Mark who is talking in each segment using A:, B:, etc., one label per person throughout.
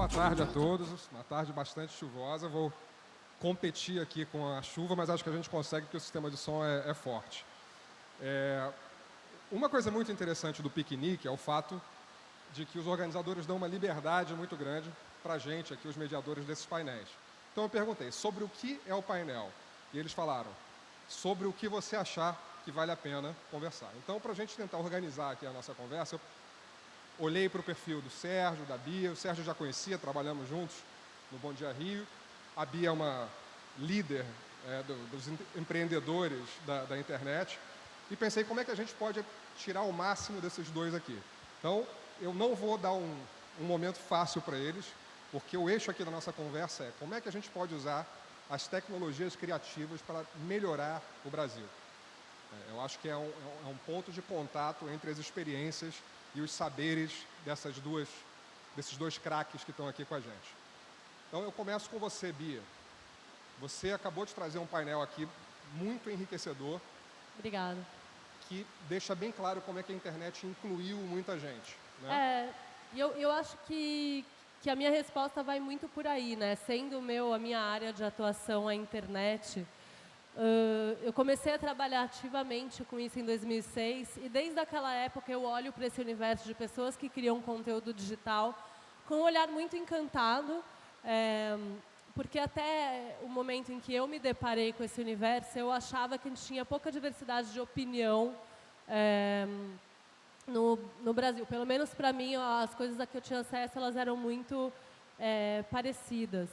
A: Boa tarde a todos. Uma tarde bastante chuvosa. Vou competir aqui com a chuva, mas acho que a gente consegue porque o sistema de som é forte. Uma coisa muito interessante do piquenique é o fato de que os organizadores dão uma liberdade muito grande para a gente aqui, os mediadores desses painéis. Então eu perguntei sobre o que é o painel e eles falaram sobre o que você achar que vale a pena conversar. Então, para a gente tentar organizar aqui a nossa conversa, eu olhei para o perfil do Sérgio, da Bia. O Sérgio já conhecia, trabalhamos juntos no Bom Dia Rio. A Bia é uma líder dos empreendedores da internet. E pensei como é que a gente pode tirar o máximo desses dois aqui. Então, eu não vou dar um momento fácil para eles, porque o eixo aqui da nossa conversa é como é que a gente pode usar as tecnologias criativas para melhorar o Brasil. Eu acho que é um ponto de contato entre as experiências e os saberes desses dois craques que estão aqui com a gente. Então, eu começo com você, Bia. Você acabou de trazer um painel aqui muito enriquecedor.
B: Obrigada.
A: Que deixa bem claro como é que a internet incluiu muita gente. Né?
B: Eu acho que a minha resposta vai muito por aí, né? Sendo a minha área de atuação a internet, eu comecei a trabalhar ativamente com isso em 2006 e desde aquela época eu olho para esse universo de pessoas que criam conteúdo digital com um olhar muito encantado, porque até o momento em que eu me deparei com esse universo, eu achava que a gente tinha pouca diversidade de opinião no Brasil. Pelo menos para mim, as coisas a que eu tinha acesso, elas eram muito parecidas.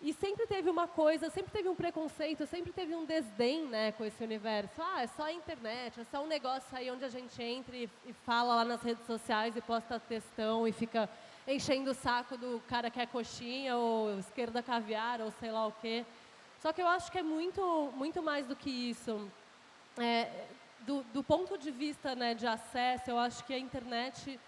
B: E sempre teve uma coisa, sempre teve um preconceito, sempre teve um desdém, né, com esse universo. É só a internet, é só um negócio aí onde a gente entra e fala lá nas redes sociais e posta textão e fica enchendo o saco do cara que é coxinha ou esquerda caviar ou sei lá o quê. Só que eu acho que é muito mais do que isso. Do ponto de vista, né, de acesso, eu acho que a internet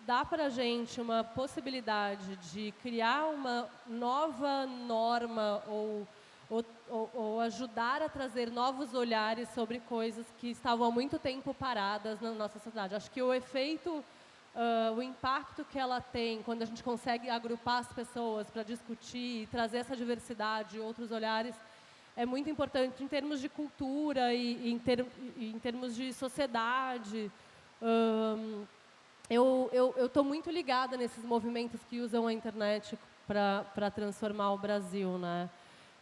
B: dá para a gente uma possibilidade de criar uma nova norma ou ajudar a trazer novos olhares sobre coisas que estavam há muito tempo paradas na nossa sociedade. Acho que o efeito, o impacto que ela tem quando a gente consegue agrupar as pessoas para discutir e trazer essa diversidade e outros olhares é muito importante em termos de cultura e em termos de sociedade. Eu estou muito ligada nesses movimentos que usam a internet para transformar o Brasil, né?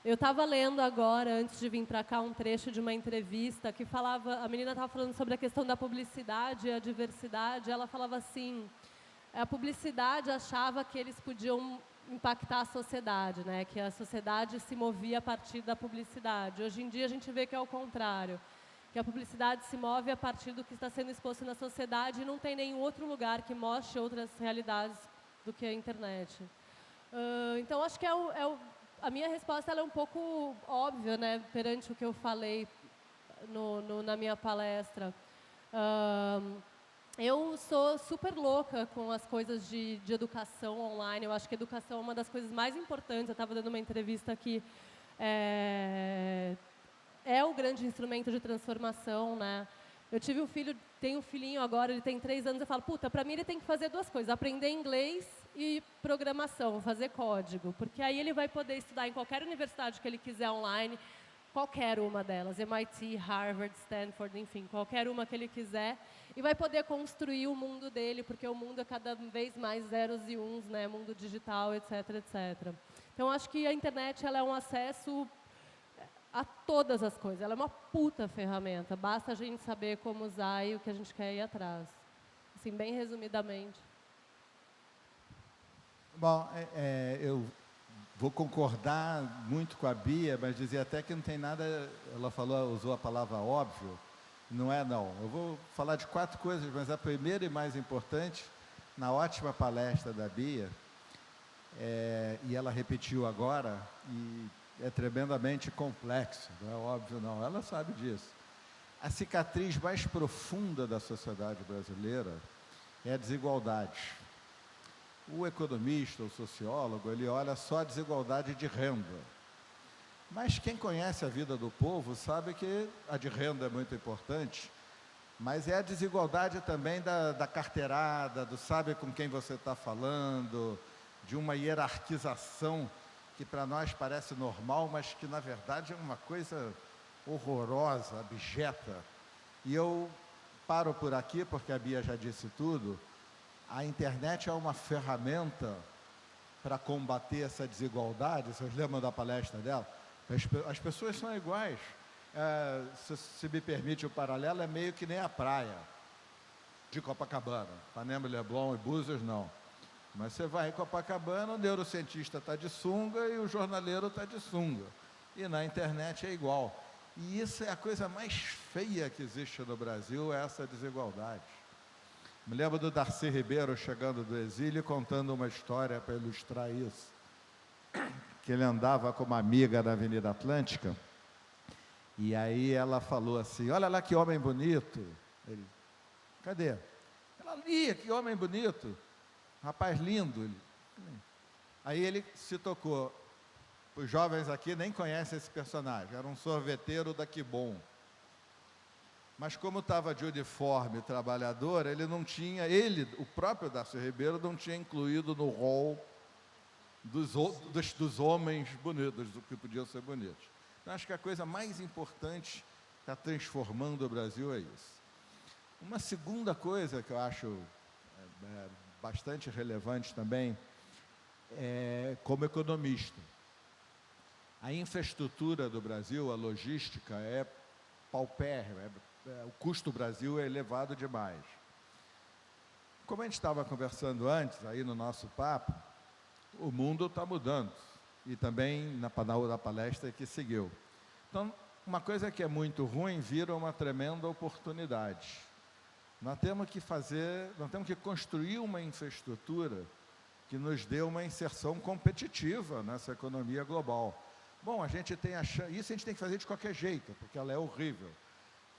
B: Eu estava lendo agora, antes de vir para cá, um trecho de uma entrevista que falava, a menina estava falando sobre a questão da publicidade e a diversidade. Ela falava assim, a publicidade achava que eles podiam impactar a sociedade, né? Que a sociedade se movia a partir da publicidade. Hoje em dia a gente vê que é o contrário, que a publicidade se move a partir do que está sendo exposto na sociedade e não tem nenhum outro lugar que mostre outras realidades do que a internet. Então acho que a minha resposta ela é um pouco óbvia, né? Perante o que eu falei na minha palestra. Eu sou super louca com as coisas de educação online. Eu acho que a educação é uma das coisas mais importantes. Eu estava dando uma entrevista aqui. É o grande instrumento de transformação, né? Eu tive um filho, tenho um filhinho agora, ele tem 3 anos. Eu falo, puta, para mim ele tem que fazer 2 coisas: aprender inglês e programação, fazer código. Porque aí ele vai poder estudar em qualquer universidade que ele quiser online. Qualquer uma delas, MIT, Harvard, Stanford, enfim, qualquer uma que ele quiser, e vai poder construir o mundo dele, porque o mundo é cada vez mais zeros e uns, né, mundo digital, etc, etc. Então, acho que a internet ela é um acesso a todas as coisas, ela é uma puta ferramenta, basta a gente saber como usar e o que a gente quer ir atrás. Assim, bem resumidamente.
C: Bom, eu vou concordar muito com a Bia, mas dizer até que não tem nada, ela usou a palavra óbvio, não é não. Eu vou falar de 4 coisas, mas a primeira e mais importante, na ótima palestra da Bia, e ela repetiu agora, e é tremendamente complexo, não é óbvio não, ela sabe disso. A cicatriz mais profunda da sociedade brasileira é a desigualdade. O economista, o sociólogo, ele olha só a desigualdade de renda. Mas quem conhece a vida do povo sabe que a de renda é muito importante, mas é a desigualdade também da carteirada, do sabe com quem você está falando, de uma hierarquização que para nós parece normal, mas que na verdade é uma coisa horrorosa, abjeta. E eu paro por aqui, porque a Bia já disse tudo. A internet é uma ferramenta para combater essa desigualdade. Vocês lembram da palestra dela? As pessoas são iguais. Se me permite o paralelo, é meio que nem a praia de Copacabana. Ipanema, Leblon e Búzios, não. Mas você vai em Copacabana, o neurocientista está de sunga e o jornaleiro está de sunga. E na internet é igual. E isso é a coisa mais feia que existe no Brasil, é essa desigualdade. Me lembro do Darcy Ribeiro chegando do exílio, contando uma história para ilustrar isso. Que ele andava com uma amiga na Avenida Atlântica, e aí ela falou assim, olha lá que homem bonito. Ele, cadê? Ela ali, que homem bonito. Rapaz lindo. Aí ele se tocou. Os jovens aqui nem conhecem esse personagem, era um sorveteiro da Que Bom. Mas como estava de uniforme trabalhador, ele não tinha, o próprio Darcy Ribeiro, não tinha incluído no rol dos homens bonitos, do que podiam ser bonitos. Então, acho que a coisa mais importante que está transformando o Brasil é isso. Uma segunda coisa que eu acho bastante relevante também, como economista. A infraestrutura do Brasil, a logística, é paupérrima, o custo do Brasil é elevado demais. Como a gente estava conversando antes, aí no nosso papo, o mundo está mudando, e também na palestra que seguiu. Então, uma coisa que é muito ruim vira uma tremenda oportunidade. Nós temos que construir uma infraestrutura que nos dê uma inserção competitiva nessa economia global. Bom, a gente tem isso a gente tem que fazer de qualquer jeito, porque ela é horrível.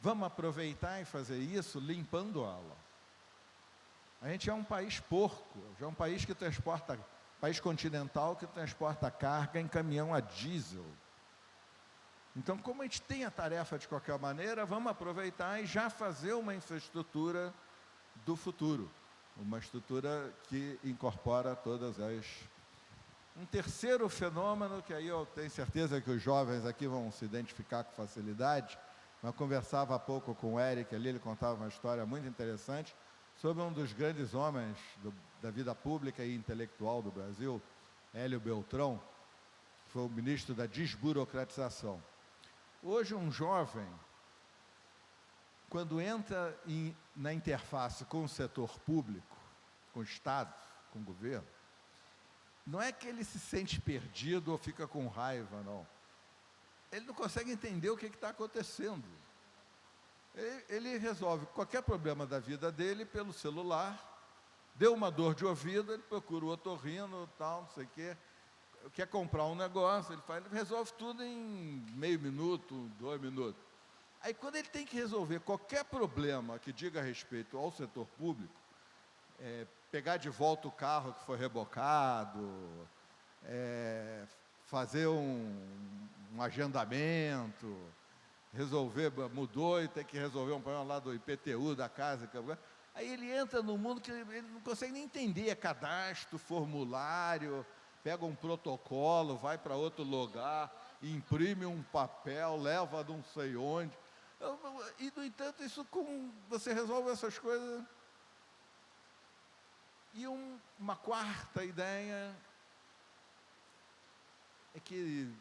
C: Vamos aproveitar e fazer isso limpando ela. A gente é um país porco, é um país que país continental que transporta carga em caminhão a diesel. Então, como a gente tem a tarefa de qualquer maneira, vamos aproveitar e já fazer uma infraestrutura do futuro. Uma estrutura que incorpora todas as... Um terceiro fenômeno, que aí eu tenho certeza que os jovens aqui vão se identificar com facilidade. Eu conversava há pouco com o Eric ali, ele contava uma história muito interessante sobre um dos grandes homens da vida pública e intelectual do Brasil, Hélio Beltrão, que foi o ministro da desburocratização. Hoje, um jovem, quando entra na interface com o setor público, com o Estado, com o governo, não é que ele se sente perdido ou fica com raiva, não. Ele não consegue entender o que está acontecendo. Ele resolve qualquer problema da vida dele pelo celular, deu uma dor de ouvido, ele procura o otorrino, tal, não sei o quê, quer comprar um negócio, ele resolve tudo em meio minuto, 2 minutos. Aí, quando ele tem que resolver qualquer problema que diga respeito ao setor público, pegar de volta o carro que foi rebocado, fazer um agendamento, resolver, mudou e tem que resolver um problema lá do IPTU, da casa. Aí ele entra num mundo que ele não consegue nem entender, cadastro, formulário, pega um protocolo, vai para outro lugar, imprime um papel, leva não sei onde. E, no entanto, você resolve essas coisas. E uma quarta ideia é que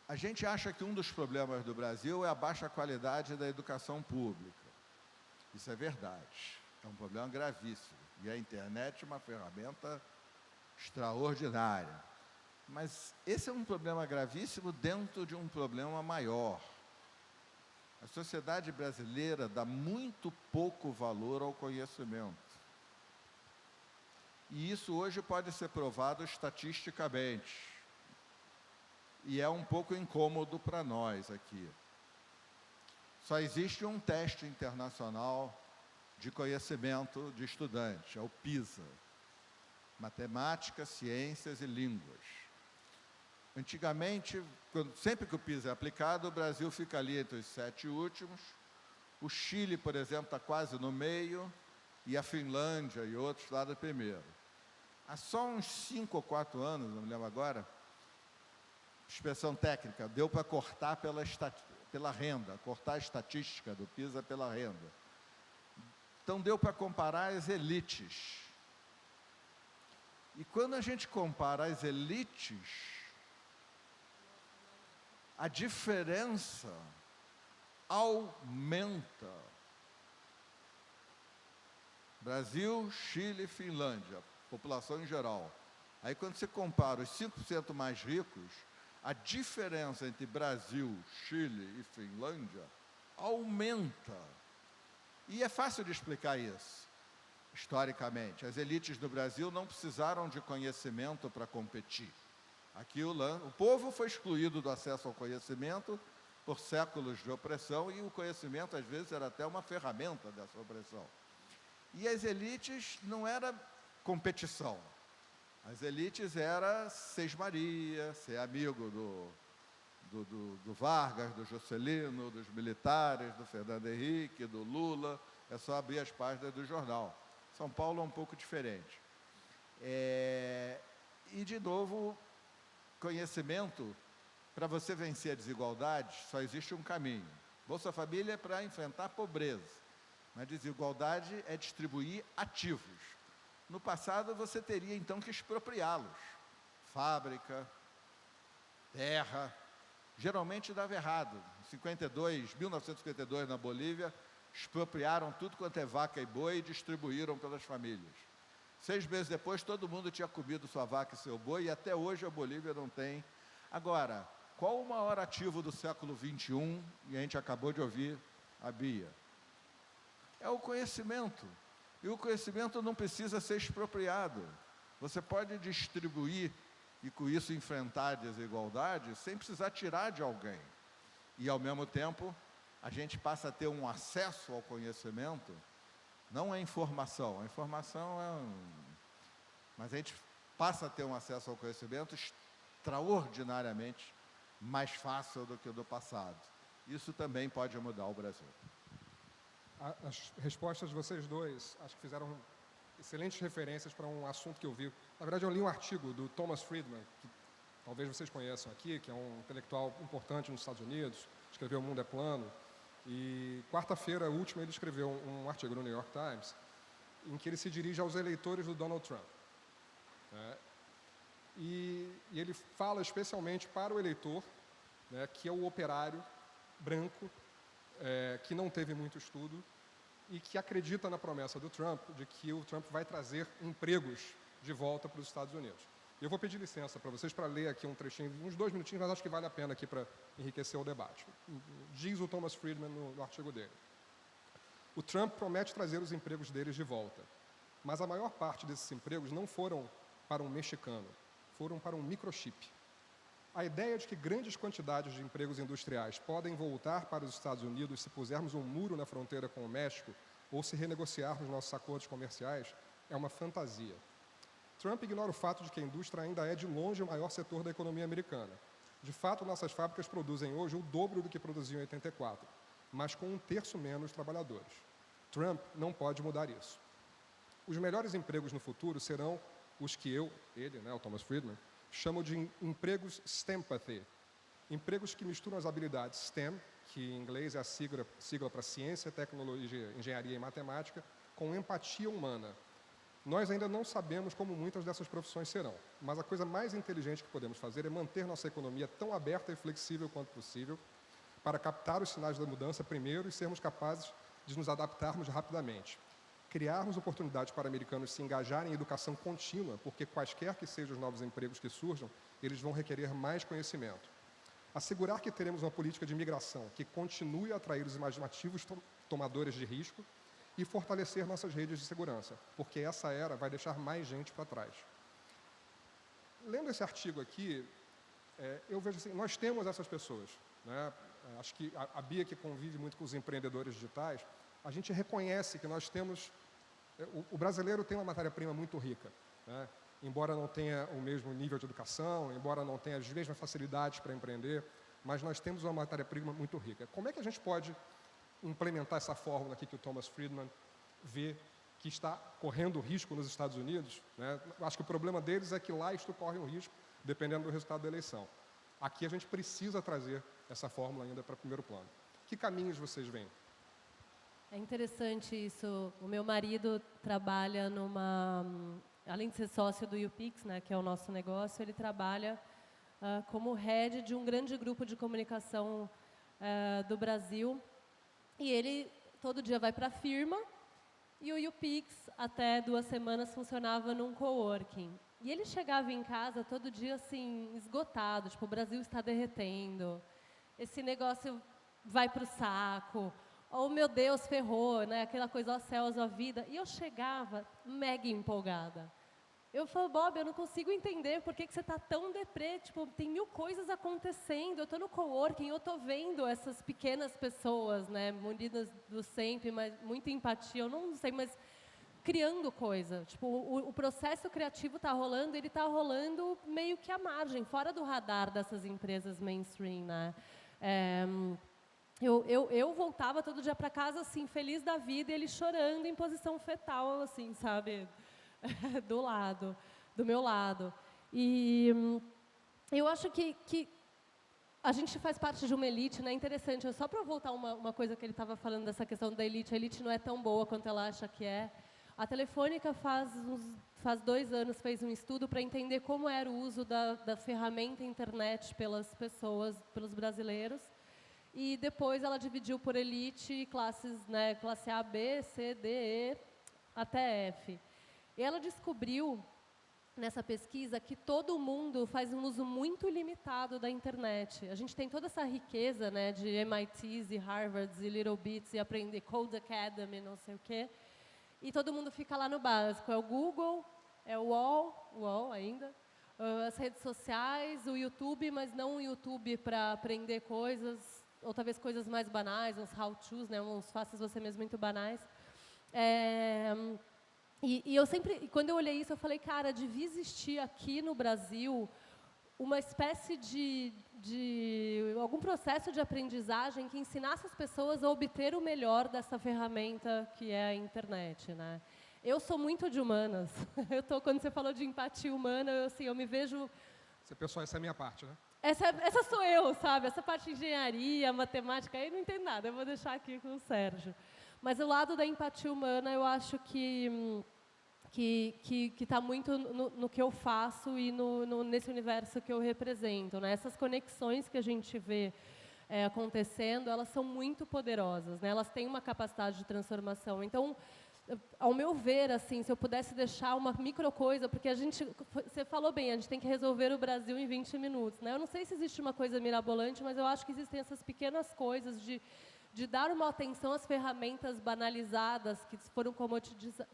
C: a gente acha que um dos problemas do Brasil é a baixa qualidade da educação pública. Isso é verdade, é um problema gravíssimo. E a internet é uma ferramenta extraordinária. Mas esse é um problema gravíssimo dentro de um problema maior. A sociedade brasileira dá muito pouco valor ao conhecimento. E isso hoje pode ser provado estatisticamente. E é um pouco incômodo para nós aqui. Só existe um teste internacional de conhecimento de estudante, é o PISA. Matemática, ciências e línguas. Antigamente, sempre que o PISA é aplicado, o Brasil fica ali entre os 7 últimos. O Chile, por exemplo, está quase no meio, e a Finlândia e outros lá do primeiro. há só uns 5 ou 4 anos, não me lembro agora, expressão técnica, deu para cortar pela renda, cortar a estatística do PISA pela renda. Então, deu para comparar as elites. E quando a gente compara as elites, a diferença aumenta. Brasil, Chile e Finlândia, população em geral. Aí, quando você compara os 5% mais ricos, a diferença entre Brasil, Chile e Finlândia aumenta. E é fácil de explicar isso, historicamente. As elites do Brasil não precisaram de conhecimento para competir. Aqui o povo foi excluído do acesso ao conhecimento por séculos de opressão, e o conhecimento, às vezes, era até uma ferramenta dessa opressão. E as elites não era competição. As elites era Sesmaria, ser amigo do Vargas, do Juscelino, dos militares, do Fernando Henrique, do Lula. É só abrir as páginas do jornal. São Paulo é um pouco diferente. E, de novo, conhecimento, para você vencer a desigualdade, só existe um caminho. Bolsa Família é para enfrentar a pobreza, mas desigualdade é distribuir ativos. No passado, você teria, então, que expropriá-los. Fábrica, terra. Geralmente dava errado. Em 1952, na Bolívia, expropriaram tudo quanto é vaca e boi e distribuíram pelas famílias. 6 meses depois, todo mundo tinha comido sua vaca e seu boi, e até hoje a Bolívia não tem. Agora, qual o maior ativo do século XXI? E a gente acabou de ouvir a Bia. É o conhecimento. E o conhecimento não precisa ser expropriado. Você pode distribuir e, com isso, enfrentar a desigualdade sem precisar tirar de alguém. E, ao mesmo tempo, a gente passa a ter um acesso ao conhecimento, não a informação. A informação mas a gente passa a ter um acesso ao conhecimento extraordinariamente mais fácil do que o do passado. Isso também pode mudar o Brasil.
A: As respostas de vocês dois, acho que fizeram excelentes referências para um assunto que eu vi. Na verdade, eu li um artigo do Thomas Friedman, que talvez vocês conheçam aqui, que é um intelectual importante nos Estados Unidos, escreveu O Mundo é Plano, e quarta-feira última ele escreveu um artigo no New York Times, em que ele se dirige aos eleitores do Donald Trump. Né? E ele fala especialmente para o eleitor, né, que é o operário branco, que não teve muito estudo e que acredita na promessa do Trump de que o Trump vai trazer empregos de volta para os Estados Unidos. Eu vou pedir licença para vocês para ler aqui um trechinho, uns 2 minutinhos, mas acho que vale a pena aqui para enriquecer o debate. Diz o Thomas Friedman no artigo dele. O Trump promete trazer os empregos deles de volta, mas a maior parte desses empregos não foram para um mexicano, foram para um microchip. A ideia de que grandes quantidades de empregos industriais podem voltar para os Estados Unidos se pusermos um muro na fronteira com o México ou se renegociarmos nossos acordos comerciais é uma fantasia. Trump ignora o fato de que a indústria ainda é de longe o maior setor da economia americana. De fato, nossas fábricas produzem hoje o dobro do que produziam em 84, mas com 1/3 menos trabalhadores. Trump não pode mudar isso. Os melhores empregos no futuro serão os que ele, o Thomas Friedman, chamo de empregos STEMpathy, empregos que misturam as habilidades STEM, que em inglês é a sigla para ciência, tecnologia, engenharia e matemática, com empatia humana. Nós ainda não sabemos como muitas dessas profissões serão, mas a coisa mais inteligente que podemos fazer é manter nossa economia tão aberta e flexível quanto possível para captar os sinais da mudança primeiro e sermos capazes de nos adaptarmos rapidamente. Criarmos oportunidades para americanos se engajarem em educação contínua, porque quaisquer que sejam os novos empregos que surjam, eles vão requerer mais conhecimento. Assegurar que teremos uma política de imigração que continue a atrair os imaginativos tomadores de risco e fortalecer nossas redes de segurança, porque essa era vai deixar mais gente para trás. Lendo esse artigo aqui, eu vejo assim, nós temos essas pessoas. Né? Acho que a Bia, que convive muito com os empreendedores digitais, a gente reconhece que nós temos... O brasileiro tem uma matéria-prima muito rica, né? Embora não tenha o mesmo nível de educação, embora não tenha as mesmas facilidades para empreender, mas nós temos uma matéria-prima muito rica. Como é que a gente pode implementar essa fórmula aqui que o Thomas Friedman vê que está correndo risco nos Estados Unidos, né? Acho que o problema deles é que lá isto corre um risco, dependendo do resultado da eleição. Aqui a gente precisa trazer essa fórmula ainda para primeiro plano. Que caminhos vocês veem?
B: É interessante isso. O meu marido trabalha além de ser sócio do YouPix, né, que é o nosso negócio, ele trabalha como head de um grande grupo de comunicação do Brasil. E ele todo dia vai para a firma e o YouPix, até 2 semanas, funcionava num coworking. E ele chegava em casa todo dia assim, esgotado, tipo, o Brasil está derretendo, esse negócio vai para o saco, oh meu Deus, ferrou, né? Aquela coisa, ó céus, ó vida. E eu chegava mega empolgada. Eu falo, Bob, eu não consigo entender por que você está tão deprê, tipo, tem 1000 coisas acontecendo, eu estou no coworking, eu estou vendo essas pequenas pessoas, né, munidas do sempre, mas muita empatia, eu não sei, mas criando coisa. Tipo, o processo criativo está rolando, ele está rolando meio que à margem, fora do radar dessas empresas mainstream, né. Eu voltava todo dia para casa, assim, feliz da vida, e ele chorando em posição fetal, assim, sabe, do meu lado. E eu acho que a gente faz parte de uma elite, né? Interessante, só para voltar uma coisa que ele estava falando dessa questão da elite, a elite não é tão boa quanto ela acha que é. A Telefônica faz 2 anos fez um estudo para entender como era o uso da ferramenta internet pelas pessoas, pelos brasileiros. E depois ela dividiu por elite classes, né, classe A, B, C, D, E, até F. E ela descobriu, nessa pesquisa, que todo mundo faz um uso muito limitado da internet. A gente tem toda essa riqueza, né, de MITs e Harvards e Little Bits e aprender Code Academy, não sei o quê. E todo mundo fica lá no básico. É o Google, é o UOL ainda, as redes sociais, o YouTube, mas não o YouTube para aprender coisas, ou talvez coisas mais banais, uns how-tos, né, uns faças você mesmo muito banais. E eu sempre, quando eu olhei isso, eu falei, cara, devia existir aqui no Brasil uma espécie de algum processo de aprendizagem que ensinasse as pessoas a obter o melhor dessa ferramenta que é a internet, né? Eu sou muito de humanas. Quando você falou de empatia humana, eu me vejo...
A: Pessoal, essa é a minha parte, né?
B: Essa sou eu, sabe? Essa parte de engenharia, matemática, aí não entendo nada, eu vou deixar aqui com o Sérgio. Mas o lado da empatia humana, eu acho que está muito no que eu faço e nesse universo que eu represento, né? Essas conexões que a gente vê acontecendo, elas são muito poderosas, né? Elas têm uma capacidade de transformação. Então, ao meu ver, assim, se eu pudesse deixar uma micro coisa, porque você falou bem, a gente tem que resolver o Brasil em 20 minutos, né? Eu não sei se existe uma coisa mirabolante, mas eu acho que existem essas pequenas coisas de dar uma atenção às ferramentas banalizadas que foram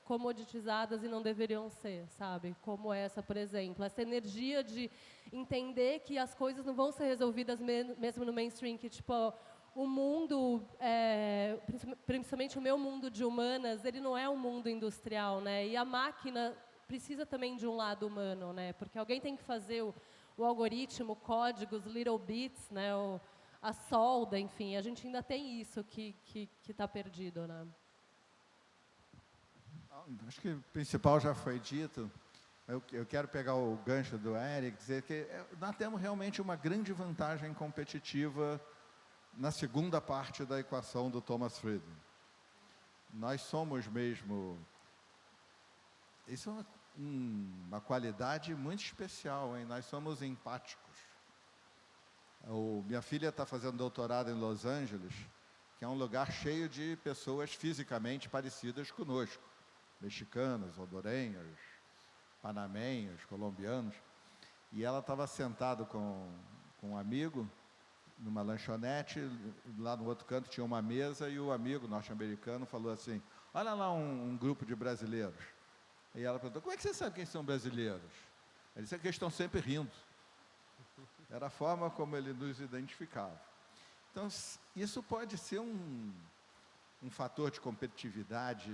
B: comoditizadas e não deveriam ser, sabe? Como essa, por exemplo. Essa energia de entender que as coisas não vão ser resolvidas mesmo no mainstream, que, tipo, o mundo, principalmente o meu mundo de humanas, ele não é um mundo industrial, né? E a máquina precisa também de um lado humano, né? Porque alguém tem que fazer o algoritmo, códigos, little bits, né? A solda, enfim, a gente ainda tem isso que está perdido, né?
C: Acho que o principal já foi dito. Eu quero pegar o gancho do Eric, dizer que nós temos realmente uma grande vantagem competitiva na segunda parte da equação do Thomas Friedman. Nós somos mesmo... Isso é uma qualidade muito especial, hein? Nós somos empáticos. Minha filha está fazendo doutorado em Los Angeles, que é um lugar cheio de pessoas fisicamente parecidas conosco. Mexicanos, hondurenhos, panamenhos, colombianos. E ela estava sentada com um amigo numa lanchonete, lá no outro canto tinha uma mesa e o amigo norte-americano falou assim, olha lá um grupo de brasileiros. E ela perguntou, como é que você sabe quem são brasileiros? Ele disse que eles estão sempre rindo. Era a forma como ele nos identificava. Então, isso pode ser um fator de competitividade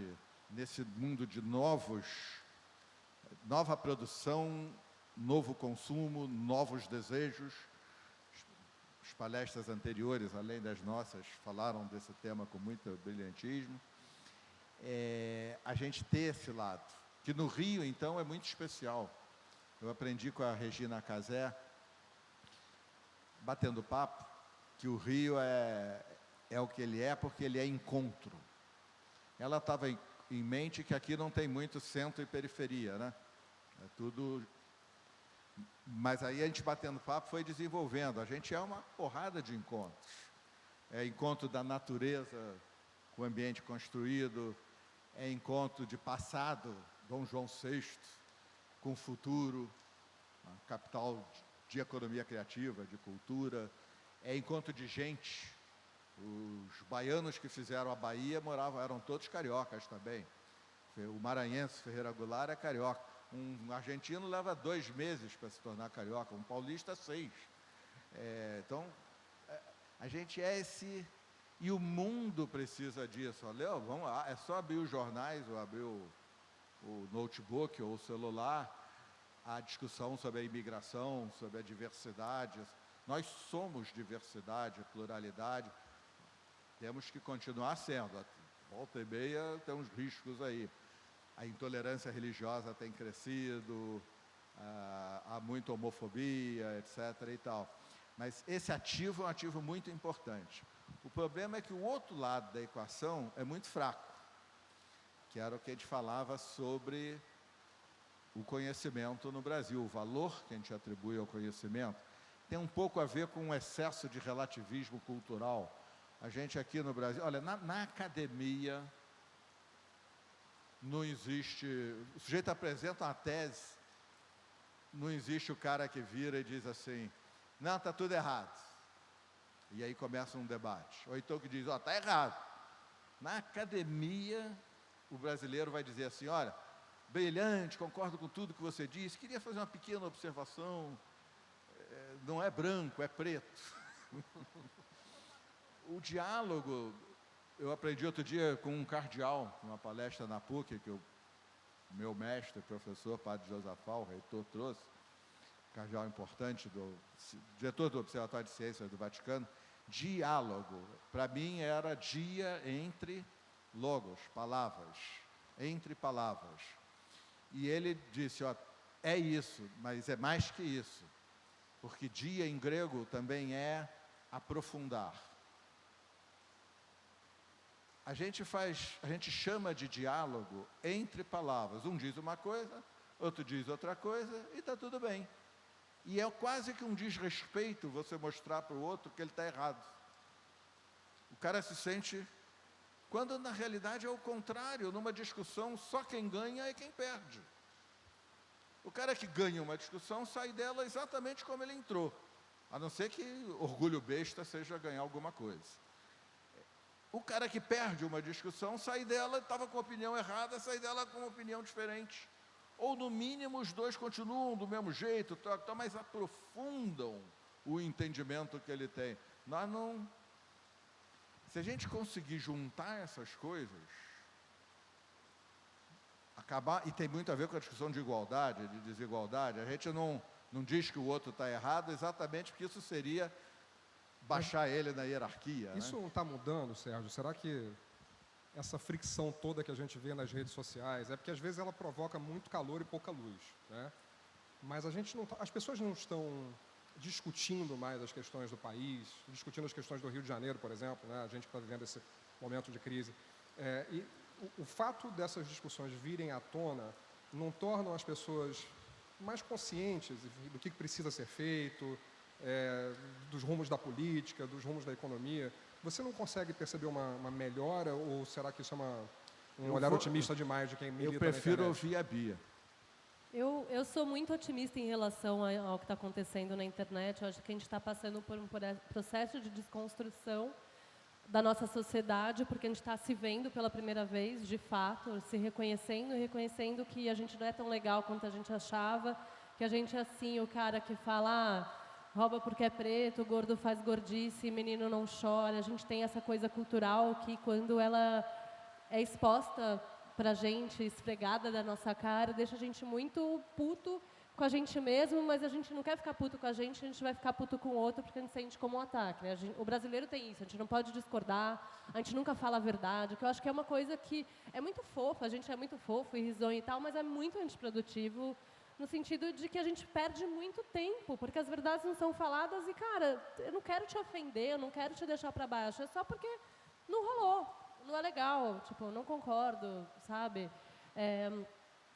C: nesse mundo de nova produção, novo consumo, novos desejos. As palestras anteriores, além das nossas, falaram desse tema com muito brilhantismo. a gente ter esse lado. Que no Rio, então, é muito especial. Eu aprendi com a Regina Casé, batendo papo, que o Rio é o que ele é porque ele é encontro. Ela estava em mente que aqui não tem muito centro e periferia, né? É tudo... Mas aí a gente batendo papo foi desenvolvendo. A gente é uma porrada de encontros. É encontro da natureza com o ambiente construído, é encontro de passado, Dom João VI, com o futuro, a capital de economia criativa, de cultura, é encontro de gente. Os baianos que fizeram a Bahia eram todos cariocas também. O maranhense Ferreira Goulart é carioca. Um argentino leva 2 meses para se tornar carioca, um paulista 6. Então, a gente é esse... E o mundo precisa disso. Léo, vamos lá, é só abrir os jornais, ou abrir o notebook ou o celular, a discussão sobre a imigração, sobre a diversidade. Nós somos diversidade, pluralidade, temos que continuar sendo. Volta e meia tem uns riscos aí. A intolerância religiosa tem crescido, há muita homofobia, etc. e tal. Mas esse ativo é um ativo muito importante. O problema é que o outro lado da equação é muito fraco, que era o que a gente falava sobre o conhecimento no Brasil. O valor que a gente atribui ao conhecimento tem um pouco a ver com um excesso de relativismo cultural. A gente aqui no Brasil... Olha, na academia não existe... O sujeito apresenta uma tese, não existe o cara que vira e diz assim, não, está tudo errado. E aí começa um debate. Ou então que diz, ó, está errado. Na academia, o brasileiro vai dizer assim, olha, brilhante, concordo com tudo que você disse, queria fazer uma pequena observação, não é branco, é preto. O diálogo, eu aprendi outro dia com um cardeal, numa palestra na PUC, que o meu mestre, professor, padre Josafá, o reitor, trouxe, cardeal importante, diretor do Observatório de Ciências do Vaticano. Diálogo, para mim, era dia entre logos, palavras, entre palavras. E ele disse, ó, é isso, mas é mais que isso, porque dia em grego também é aprofundar. A gente chama de diálogo entre palavras. Um diz uma coisa, outro diz outra coisa, e está tudo bem. E é quase que um desrespeito você mostrar para o outro que ele está errado. O cara se sente... Quando, na realidade, é o contrário. Numa discussão, só quem ganha é quem perde. O cara que ganha uma discussão sai dela exatamente como ele entrou. A não ser que orgulho besta seja ganhar alguma coisa. O cara que perde uma discussão sai dela, estava com a opinião errada, sai dela com uma opinião diferente. Ou, no mínimo, os dois continuam do mesmo jeito, mas aprofundam o entendimento que ele tem. Nós não... Se a gente conseguir juntar essas coisas, acabar... E tem muito a ver com a discussão de igualdade, de desigualdade. A gente não diz que o outro está errado, exatamente porque isso seria baixar ele na hierarquia.
A: Isso não está mudando, Sérgio? Será que... essa fricção toda que a gente vê nas redes sociais, é porque às vezes ela provoca muito calor e pouca luz, né? Mas as pessoas não estão discutindo mais as questões do país, discutindo as questões do Rio de Janeiro, por exemplo, né? A gente que está vivendo esse momento de crise. E o fato dessas discussões virem à tona não tornam as pessoas mais conscientes do que precisa ser feito, dos rumos da política, dos rumos da economia. Você não consegue perceber uma melhora, ou será que isso é um olhar otimista demais de quem milita na internet?
C: Eu prefiro ouvir a Bia.
B: Eu sou muito otimista em relação ao que está acontecendo na internet. Eu acho que a gente está passando por um processo de desconstrução da nossa sociedade, porque a gente está se vendo pela primeira vez, de fato, se reconhecendo e reconhecendo que a gente não é tão legal quanto a gente achava, que a gente é assim, o cara que fala, rouba porque é preto, gordo faz gordice, menino não chora. A gente tem essa coisa cultural que, quando ela é exposta pra gente, esfregada da nossa cara, deixa a gente muito puto com a gente mesmo, mas a gente não quer ficar puto com a gente vai ficar puto com o outro porque a gente sente como um ataque, né? O brasileiro tem isso, a gente não pode discordar, a gente nunca fala a verdade, que eu acho que é uma coisa que é muito fofa, a gente é muito fofo e risonho e tal, mas é muito antiprodutivo no sentido de que a gente perde muito tempo, porque as verdades não são faladas e, cara, eu não quero te ofender, eu não quero te deixar para baixo, é só porque não rolou, não é legal, tipo, não concordo, sabe?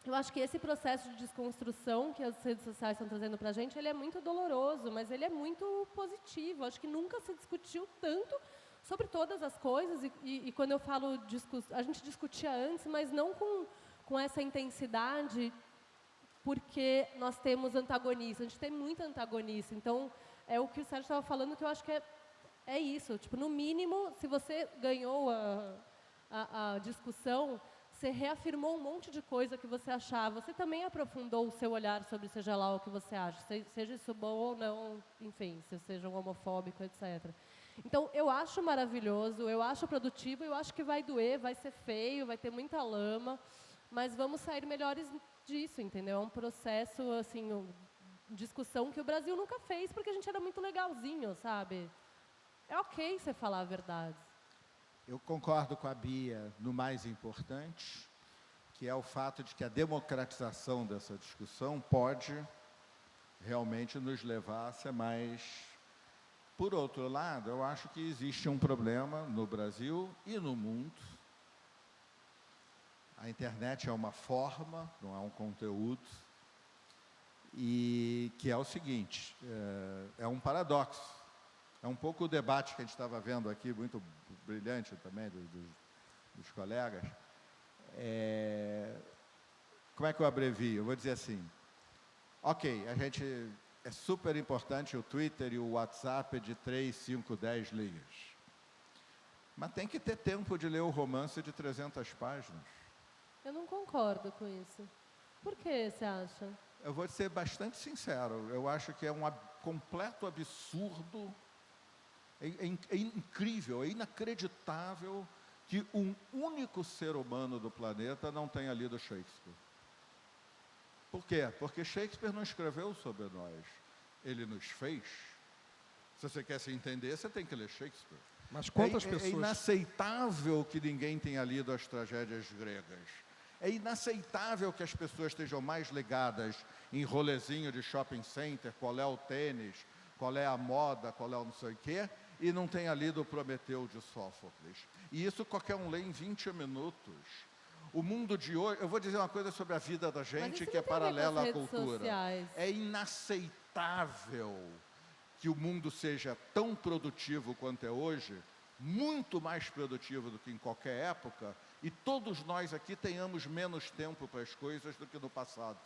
B: Eu acho que esse processo de desconstrução que as redes sociais estão trazendo para a gente, ele é muito doloroso, mas ele é muito positivo. Acho que nunca se discutiu tanto sobre todas as coisas. E quando eu falo a gente discutia antes, mas não com essa intensidade, porque nós temos antagonistas. A gente tem muito antagonista. Então, é o que o Sérgio estava falando, que eu acho que é isso. Tipo, no mínimo, se você ganhou a discussão, você reafirmou um monte de coisa que você achava. Você também aprofundou o seu olhar sobre seja lá o que você acha. Seja isso bom ou não, enfim, se seja um homofóbico, etc. Então, eu acho maravilhoso, eu acho produtivo, eu acho que vai doer, vai ser feio, vai ter muita lama, mas vamos sair melhores disso, entendeu? É um processo, assim, discussão que o Brasil nunca fez, porque a gente era muito legalzinho, sabe? É ok você falar a verdade.
C: Eu concordo com a Bia no mais importante, que é o fato de que a democratização dessa discussão pode realmente nos levar a ser mais... Por outro lado, eu acho que existe um problema no Brasil e no mundo. A internet é uma forma, não é um conteúdo, e que é o seguinte, é um paradoxo. É um pouco o debate que a gente estava vendo aqui, muito brilhante também, dos colegas. Como é que eu abrevio? Eu vou dizer assim, ok, é super importante o Twitter e o WhatsApp de 3, 5, 10 linhas. Mas tem que ter tempo de ler o romance de 300 páginas.
B: Eu não concordo com isso. Por que você acha?
C: Eu vou ser bastante sincero, eu acho que é um completo absurdo. É incrível, é inacreditável que um único ser humano do planeta não tenha lido Shakespeare. Por quê? Porque Shakespeare não escreveu sobre nós, ele nos fez. Se você quer se entender, você tem que ler Shakespeare.
A: Mas quantas pessoas...
C: É inaceitável que ninguém tenha lido as tragédias gregas. É inaceitável que as pessoas estejam mais ligadas em rolezinho de shopping center, qual é o tênis, qual é a moda, qual é o não sei o quê, e não tenha lido o Prometeu de Sófocles. E isso qualquer um lê em 20 minutos. O mundo de hoje... Eu vou dizer uma coisa sobre a vida da gente que é paralela à cultura.
B: Sociais.
C: É inaceitável que o mundo seja tão produtivo quanto é hoje, muito mais produtivo do que em qualquer época, e todos nós aqui tenhamos menos tempo para as coisas do que no passado.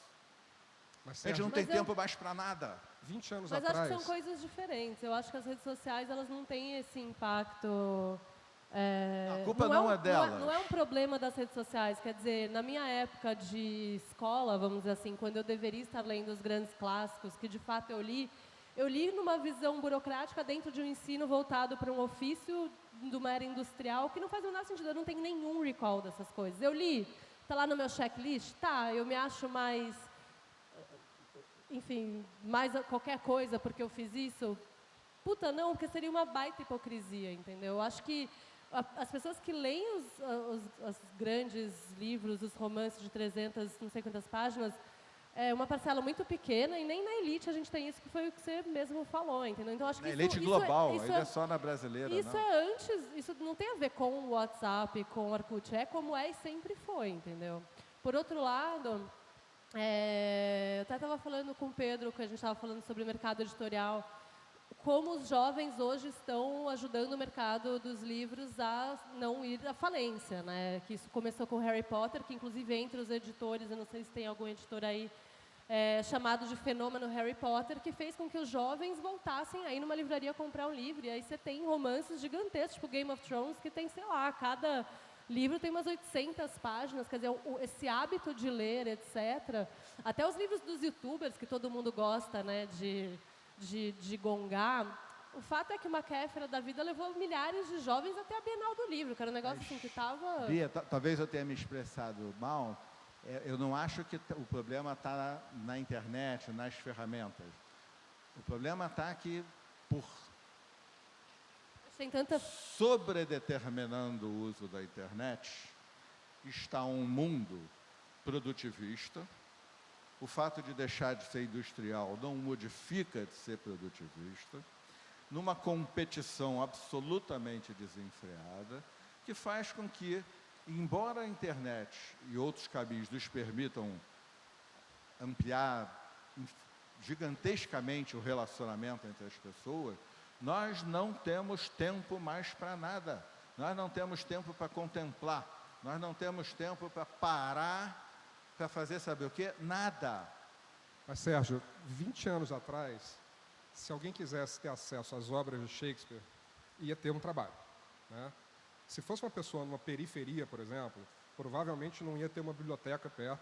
A: Mas,
C: a gente não
A: Sérgio,
C: tem tempo mais para nada.
A: 20 anos
B: Mas
A: atrás...
B: acho que são coisas diferentes. Eu acho que as redes sociais, elas não têm esse impacto...
C: A culpa não é delas.
B: Não é um problema das redes sociais. Quer dizer, na minha época de escola, vamos dizer assim, quando eu deveria estar lendo os grandes clássicos, que de fato eu li numa visão burocrática dentro de um ensino voltado para um ofício de uma era industrial, que não faz o menor sentido. Eu não tenho nenhum recall dessas coisas. Eu li, está lá no meu checklist? Tá, eu me acho mais... Enfim, mais qualquer coisa porque eu fiz isso? Puta, não, porque seria uma baita hipocrisia, entendeu? Eu acho que as pessoas que leem os grandes livros, os romances de 300, não sei quantas páginas, é uma parcela muito pequena, e nem na elite a gente tem isso, que foi o que você mesmo falou, entendeu? Então, acho que
C: na elite global, ainda
B: é
C: só na brasileira,
B: isso
C: não.
B: é antes, isso não tem a ver com o WhatsApp, com o Orkut, é como é e sempre foi, entendeu? Por outro lado... eu até estava falando com o Pedro, que a gente estava falando sobre o mercado editorial, como os jovens hoje estão ajudando o mercado dos livros a não ir à falência, né? Que isso começou com Harry Potter, que inclusive entre os editores, eu não sei se tem algum editor aí, chamado de fenômeno Harry Potter, que fez com que os jovens voltassem aí numa livraria comprar um livro, e aí você tem romances gigantescos, tipo Game of Thrones, que tem, sei lá, cada... livro tem umas 800 páginas, quer dizer, esse hábito de ler, etc. Até os livros dos youtubers, que todo mundo gosta, né, de gongar. O fato é que uma Kéfera da vida levou milhares de jovens até a Bienal do Livro, que era um negócio assim que estava...
C: Bia, talvez eu tenha me expressado mal, Eu não acho que o problema está na internet, nas ferramentas. O problema está que, por
B: Tem tanta...
C: sobredeterminando o uso da internet, está um mundo produtivista. O fato de deixar de ser industrial não modifica de ser produtivista, numa competição absolutamente desenfreada, que faz com que, embora a internet e outros caminhos nos permitam ampliar gigantescamente o relacionamento entre as pessoas, nós não temos tempo mais para nada. Nós não temos tempo para contemplar. Nós não temos tempo para parar, para fazer, sabe o quê? Nada.
A: Mas, Sérgio, 20 anos atrás, se alguém quisesse ter acesso às obras de Shakespeare, ia ter um trabalho, né? Se fosse uma pessoa numa periferia, por exemplo, provavelmente não ia ter uma biblioteca perto,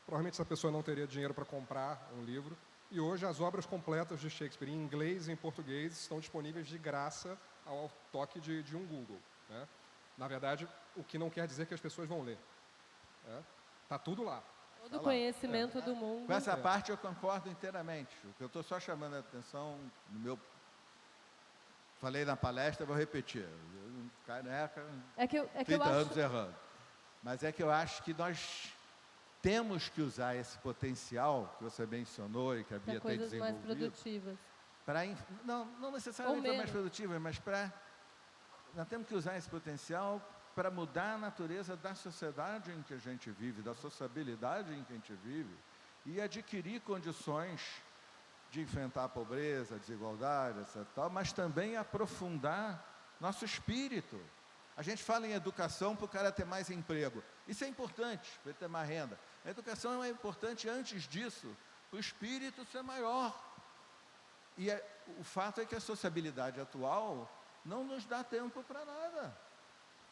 A: provavelmente essa pessoa não teria dinheiro para comprar um livro, e hoje as obras completas de Shakespeare, em inglês e em português, estão disponíveis de graça ao toque de um Google, né? Na verdade, o que não quer dizer que as pessoas vão ler. Está tudo lá.
B: Todo o conhecimento do mundo.
C: Com essa parte eu concordo inteiramente. O que eu estou só chamando a atenção, no meu... Falei na palestra, vou repetir. Careca,
B: É que eu
C: 30
B: acho...
C: anos errando. Mas é que eu acho que nós temos que usar esse potencial que você mencionou e que a
B: Para
C: Bia tem
B: coisas mais
C: desenvolvido.
B: produtivas.
C: Não necessariamente para mais produtivas, mas nós temos que usar esse potencial para mudar a natureza da sociedade em que a gente vive, da sociabilidade em que a gente vive, e adquirir condições de enfrentar a pobreza, a desigualdade, etc., mas também aprofundar nosso espírito. A gente fala em educação para o cara ter mais emprego. Isso é importante, para ele ter mais renda. A educação é importante antes disso, para o espírito ser maior. E o fato é que a sociabilidade atual não nos dá tempo para nada.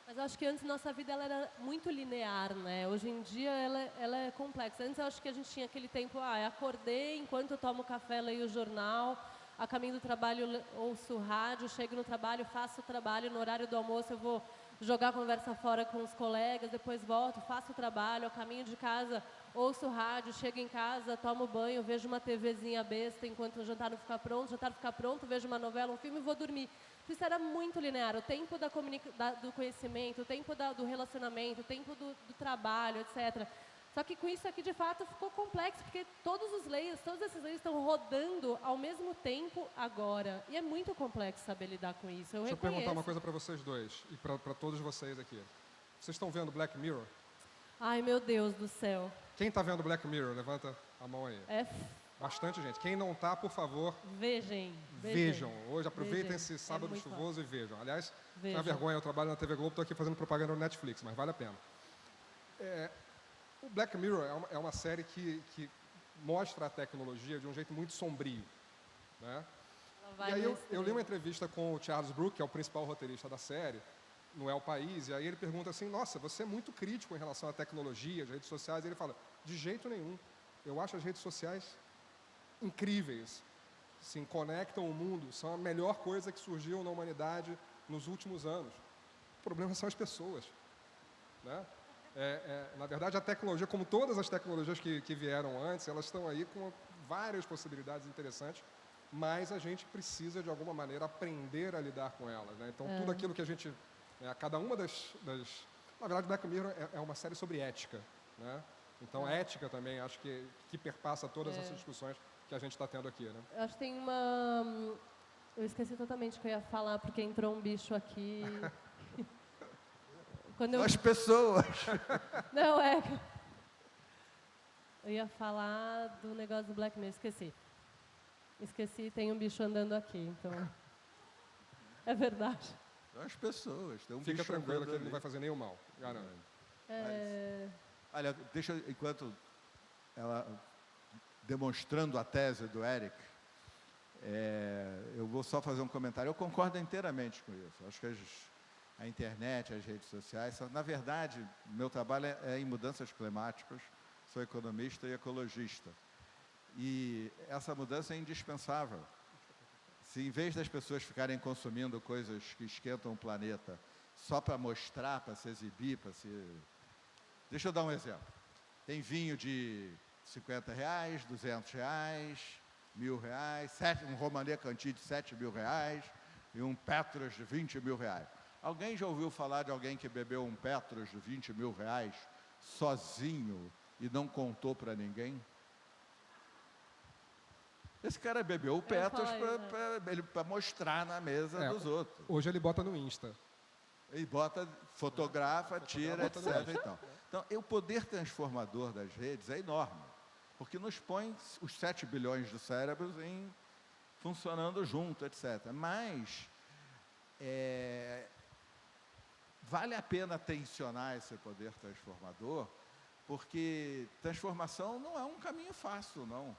B: Mas eu acho que antes nossa vida ela era muito linear, né? Hoje em dia ela é complexa. Antes eu acho que a gente tinha aquele tempo, acordei, enquanto eu tomo café, leio o jornal, a caminho do trabalho ouço rádio, chego no trabalho, faço o trabalho, no horário do almoço eu vou jogar a conversa fora com os colegas, depois volto, faço o trabalho, a caminho de casa, ouço rádio, chego em casa, tomo banho, vejo uma TVzinha besta enquanto o jantar não ficar pronto, o jantar ficar pronto, vejo uma novela, um filme e vou dormir. Isso era muito linear, o tempo do conhecimento, o tempo do relacionamento, o tempo do trabalho, etc. Só que com isso aqui, de fato, ficou complexo, porque todos esses leis estão rodando ao mesmo tempo agora. E é muito complexo saber lidar com isso.
A: Deixa eu perguntar uma coisa para vocês dois, e para todos vocês aqui. Vocês estão vendo Black Mirror?
B: Ai, meu Deus do céu.
A: Quem está vendo Black Mirror? Levanta a mão aí. Bastante gente. Quem não está, por favor, vejam. Hoje aproveitem esse sábado chuvoso e vejam. Aliás, na vergonha, eu trabalho na TV Globo, estou aqui fazendo propaganda no Netflix, mas vale a pena. O Black Mirror é uma série que mostra a tecnologia de um jeito muito sombrio, né? E aí eu li uma entrevista com o Charles Brooke, que é o principal roteirista da série, no El País, e aí ele pergunta assim, nossa, você é muito crítico em relação à tecnologia, às redes sociais, e ele fala, de jeito nenhum. Eu acho as redes sociais incríveis, assim, conectam o mundo, são a melhor coisa que surgiu na humanidade nos últimos anos. O problema são as pessoas, né? Na verdade, a tecnologia, como todas as tecnologias que vieram antes, elas estão aí com várias possibilidades interessantes, mas a gente precisa, de alguma maneira, aprender a lidar com elas, né? Então, tudo aquilo que a gente... cada uma das... Na verdade, Black Mirror é uma série sobre ética, né? Então, a ética também, acho que perpassa todas essas discussões que a gente está tendo aqui, né?
B: Eu acho que tem uma... Eu esqueci totalmente o que eu ia falar, porque entrou um bicho aqui...
C: As pessoas!
B: Não, eu ia falar do negócio do Black Mirror, esqueci, tem um bicho andando aqui, então... É verdade.
C: As pessoas, tem um
A: Fica
C: bicho
A: tranquilo
C: andando
A: que ele não
C: ali.
A: vai fazer nenhum mal, garanto.
C: Olha, enquanto ela demonstrando a tese do Eric, eu vou só fazer um comentário. Eu concordo inteiramente com isso. Acho que a internet, as redes sociais, na verdade, meu trabalho é em mudanças climáticas, sou economista e ecologista. E essa mudança é indispensável. Se em vez das pessoas ficarem consumindo coisas que esquentam o planeta só para mostrar, para se exibir, Deixa eu dar um exemplo. Tem vinho de R$50, R$200, R$1.000, um Romanée Conti de R$7.000 e um Petrus de R$20.000. Alguém já ouviu falar de alguém que bebeu um Petrus de R$20.000 sozinho e não contou para ninguém? Esse cara bebeu o Petrus para mostrar na mesa dos outros.
A: Hoje ele bota no Insta.
C: E bota, fotografa, tira, etc. E tal. Então, o poder transformador das redes é enorme, porque nos põe os 7 bilhões de cérebros funcionando junto, etc. Mas vale a pena tensionar esse poder transformador, porque transformação não é um caminho fácil, não.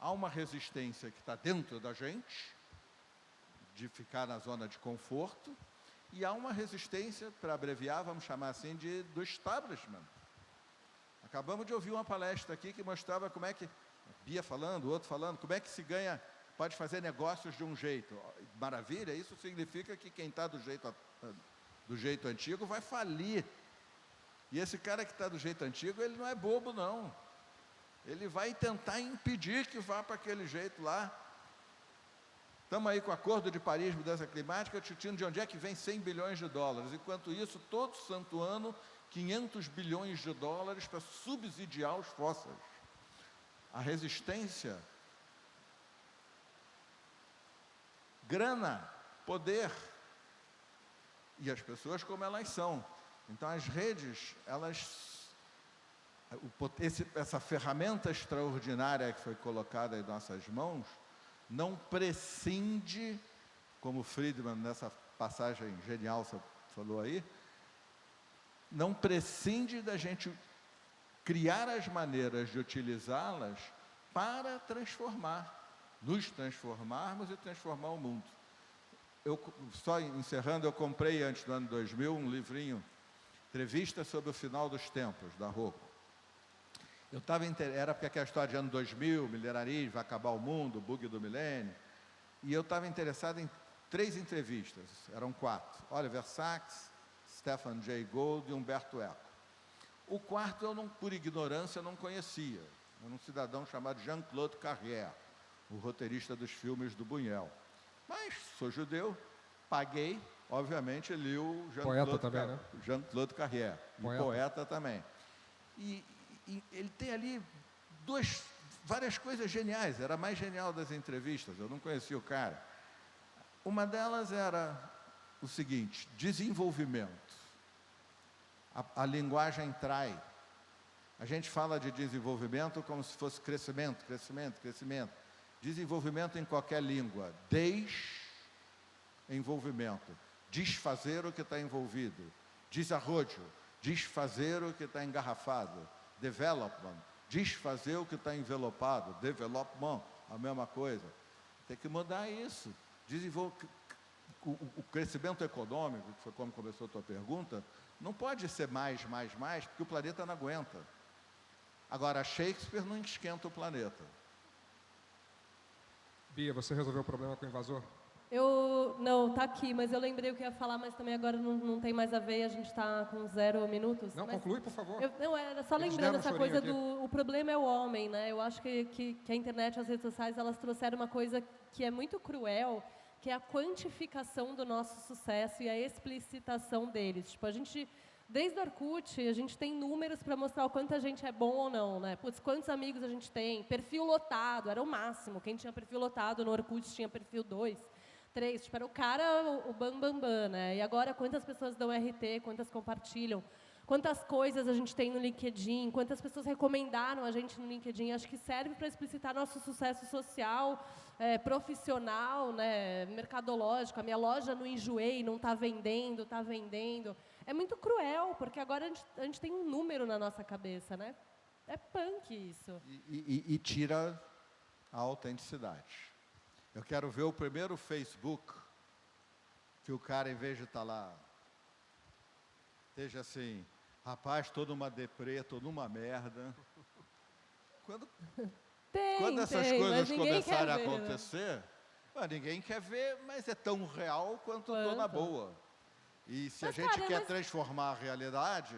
C: Há uma resistência que está dentro da gente, de ficar na zona de conforto, e há uma resistência, para abreviar, vamos chamar assim, do establishment. Acabamos de ouvir uma palestra aqui que mostrava como é que, Bia falando, o outro falando, como é que se ganha, pode fazer negócios de um jeito. Maravilha, isso significa que quem está do jeito antigo vai falir. E esse cara que está do jeito antigo, ele não é bobo, não. Ele vai tentar impedir que vá para aquele jeito lá. Estamos aí com o Acordo de Paris, mudança climática, discutindo de onde é que vem 100 bilhões de dólares. Enquanto isso, todo santo ano, 500 bilhões de dólares para subsidiar os fósseis. A resistência, grana, poder, e as pessoas como elas são. Então, as redes, essa ferramenta extraordinária que foi colocada em nossas mãos, não prescinde, como Friedman, nessa passagem genial que você falou aí, não prescinde da gente criar as maneiras de utilizá-las para nos transformarmos e transformar o mundo. Só encerrando, eu comprei antes do ano 2000 um livrinho, Entrevista sobre o Final dos Tempos, da Rocco. Era porque aquela história de ano 2000, milionarismo, vai acabar o mundo, bug do milênio, e eu estava interessado em 3 entrevistas, eram 4, Oliver Sacks, Stephen Jay Gould e Humberto Eco. O quarto, por ignorância, não conhecia. Era um cidadão chamado Jean-Claude Carrière, o roteirista dos filmes do Buñuel. Mas sou judeu, paguei, obviamente, li o Jean-Claude Carrière, poeta também. E ele tem ali várias coisas geniais, era a mais genial das entrevistas, eu não conhecia o cara. Uma delas era o seguinte: desenvolvimento. A linguagem trai. A gente fala de desenvolvimento como se fosse crescimento. Desenvolvimento em qualquer língua. Desenvolvimento. Desfazer o que está envolvido. Desarrojo. Desfazer o que está engarrafado. Development. Desfazer o que está envelopado. Development. A mesma coisa. Tem que mudar isso. O crescimento econômico, que foi como começou a tua pergunta, não pode ser mais, porque o planeta não aguenta. Agora, Shakespeare não esquenta o planeta.
A: Bia, você resolveu o problema com o invasor?
B: Não, tá aqui, mas eu lembrei o que ia falar, mas também agora não tem mais a ver, a gente está com 0 minutos.
A: Não, conclui, por favor.
B: Era só lembrando essa coisa o problema é o homem, né? Eu acho que a internet e as redes sociais, elas trouxeram uma coisa que é muito cruel, que é a quantificação do nosso sucesso e a explicitação deles. Tipo, desde o Orkut, a gente tem números para mostrar o quanto a gente é bom ou não, né? Putz, quantos amigos a gente tem, perfil lotado, era o máximo. Quem tinha perfil lotado no Orkut tinha perfil 2, 3, tipo, era o cara, o bam, né? E agora, quantas pessoas dão RT, quantas compartilham, quantas coisas a gente tem no LinkedIn, quantas pessoas recomendaram a gente no LinkedIn. Acho que serve para explicitar nosso sucesso social, profissional, né, mercadológico. A minha loja não enjoei, não está vendendo, está vendendo. É muito cruel, porque agora a gente tem um número na nossa cabeça, né? É punk isso.
C: E tira a autenticidade. Eu quero ver o primeiro Facebook que o cara, em vez de estar lá, esteja assim, rapaz, toda uma deprê, toda uma merda. Quando essas coisas começarem a acontecer, ninguém quer ver, mas é tão real quanto toda boa. E se a gente quer transformar a realidade,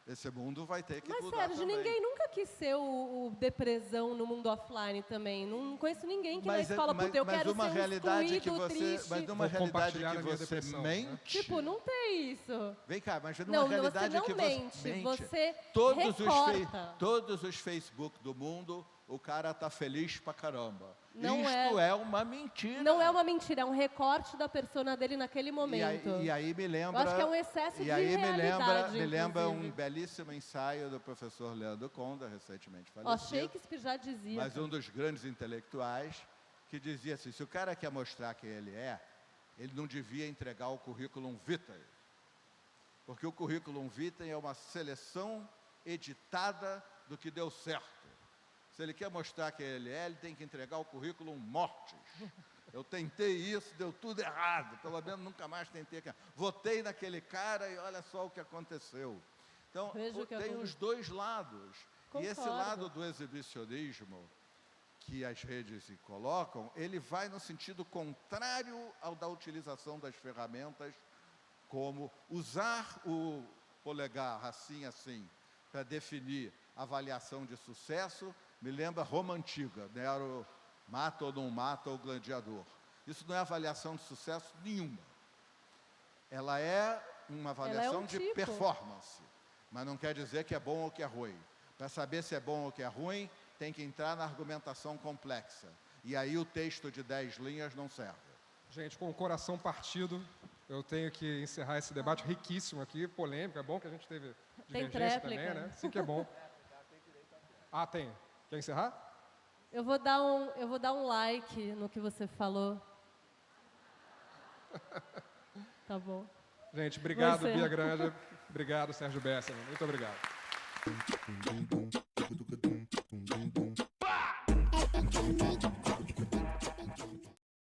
C: Esse mundo vai ter que
B: Mas,
C: mudar
B: Sérgio,
C: também.
B: ninguém nunca quis ser o depressão no mundo offline também. Não conheço ninguém que na
C: Mas,
B: escola, puta, eu quero
C: uma
B: ser um
C: realidade que
B: excluído,
C: você,
B: triste.
C: mas numa
A: Vou
C: realidade
A: compartilhar
C: que
A: a minha
C: você
A: depressão,
C: mente.
A: né?
B: Tipo, não tem isso.
C: Vem cá, mas numa
B: Não,
C: realidade
B: você não
C: que
B: mente,
C: você
B: você
C: todos
B: recorta.
C: todos os Facebook do mundo, o cara tá feliz pra caramba.
B: Não
C: Isto é uma mentira.
B: Não é uma mentira, é um recorte da persona dele naquele momento.
C: E aí me lembra.
B: Eu acho que é um excesso
C: e
B: de
C: aí
B: realidade,
C: me lembra um
B: inclusive.
C: belíssimo ensaio do professor Leandro Conda, recentemente
B: Ó,
C: falecido.
B: Shakespeare já dizia.
C: Mas um dos grandes intelectuais, que dizia assim, se o cara quer mostrar quem ele não devia entregar o currículum vitae. Porque o currículum vitae é uma seleção editada do que deu certo. Se ele quer mostrar quem ele tem que entregar o currículum mortis. Eu tentei isso, deu tudo errado. Pelo menos nunca mais tentei. Votei naquele cara e olha só o que aconteceu. Então, tem os dois lados.
B: Concordo.
C: E esse lado do exibicionismo que as redes se colocam, ele vai no sentido contrário ao da utilização das ferramentas, como usar o polegar assim, para definir avaliação de sucesso, me lembra Roma Antiga, Nero mata ou não mata o gladiador. Isso não é avaliação de sucesso nenhuma. Ela é uma avaliação de
B: tipo.
C: performance, mas não quer dizer que é bom ou que é ruim. Para saber se é bom ou que é ruim, tem que entrar na argumentação complexa. E aí o texto de 10 linhas não serve.
A: Gente, com o coração partido, eu tenho que encerrar esse debate riquíssimo aqui, polêmico. É bom que a gente teve divergência também, né? Sim que é bom. Ah, tem. Quer encerrar?
B: Eu vou dar um like no que você falou. Tá bom.
A: Gente, obrigado,
B: Você.
A: Bia Granja. Obrigado, Sérgio Bessa. Muito obrigado.